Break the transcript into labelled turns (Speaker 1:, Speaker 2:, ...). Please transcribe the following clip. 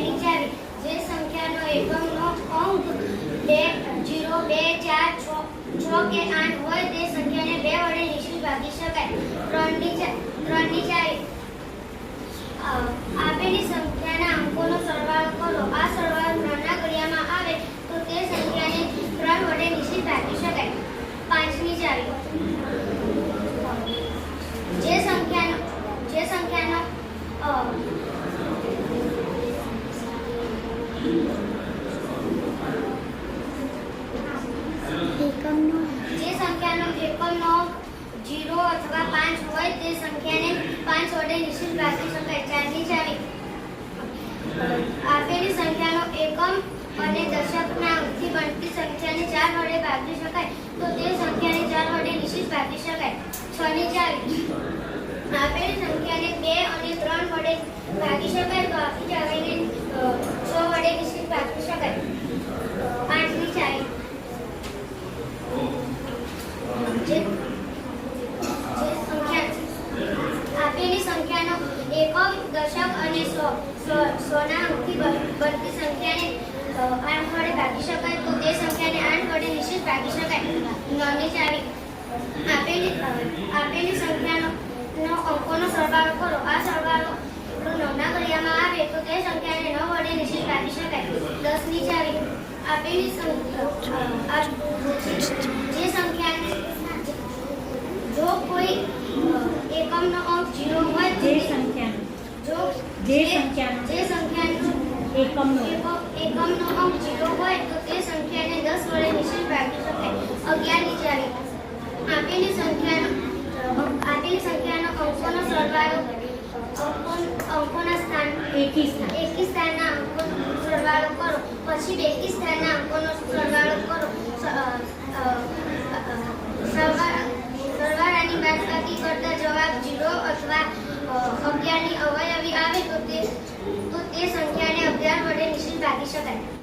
Speaker 1: ની ચાવી. જે સંખ્યાનો એકમનો અંક 2, 0, 2, 4, 6 કે 8 હોય તે સંખ્યાને 2 વડે નિશ્ચિત ભાગી શકાય. 3 ની ચાવી. આપેલી સંખ્યાના અંકોનો સરવાળો કરો. આ સરવાળો 3 ના ઘડિયામાં આવે તો તે સંખ્યાને 3 વડે નિશ્ચિત ભાગી શકાય. 5 ની ચાવી. જે સંખ્યાનો એકમનો 0 અથવા 5 હોય તે સંખ્યાને 5 વડે નિશ્ચિત ભાગી શકાય. 4 ની ચાવી. આપેલી સંખ્યાનો એકમ અને દશકના અંકથી બનતી સંખ્યાને 4 વડે ભાગી શકાય તો તે સંખ્યાને 4 વડે નિશ્ચિત ભાગી શકાય. 6 ની ચાવી. આપેલી સંખ્યાને 2 અને 3 વડે ભાગી શકાય તો આખી ચાવીને 6 વડે નિશ્ચિત ભાગી શકાય. 8 ની ચાવી. આપેલી સંખ્યાનો એકમ દશક અને 100 ના અંકથી બનતી સંખ્યાને 8 વડે ભાગી શકાય તો તે સંખ્યાને 8 વડે નિશ્ચિત ભાગી શકાય. 9 ની ચાવી. આપેલી સંખ્યાનો અંકોનો સરવાળો કરો. આ સરવાળો 9 ના ઘડિયામાં આવે તો તે સંખ્યાને 9 વડે નિશ્ચિત ભાગી શકાય. 10 ની ચાવી. આપેલી જે સંખ્યાને જો કોઈ એકમનો અંક 0 હોય
Speaker 2: જે સંખ્યાનો એકમનો
Speaker 1: અંક 0 હોય તો તે સંખ્યાને 10 વડે નિશ્ચિત ભાગી શકાય. 11 ની ચાવી. આપેલી સંખ્યાનો અંકોનો સરવાળો અંકોના સ્થાન એકી સ્થાનના અંકોનો સરવાળો કરો. પછી બેકી સ્થાનના અંકોનો સરવાળો કરો. સરવાળાની બાદબાકી કરતા જવાબ 0 અથવા 11 ની અવયવી આવે તો તે સંખ્યાને 11 વડે નિશ્ચિત ભાગી શકાય.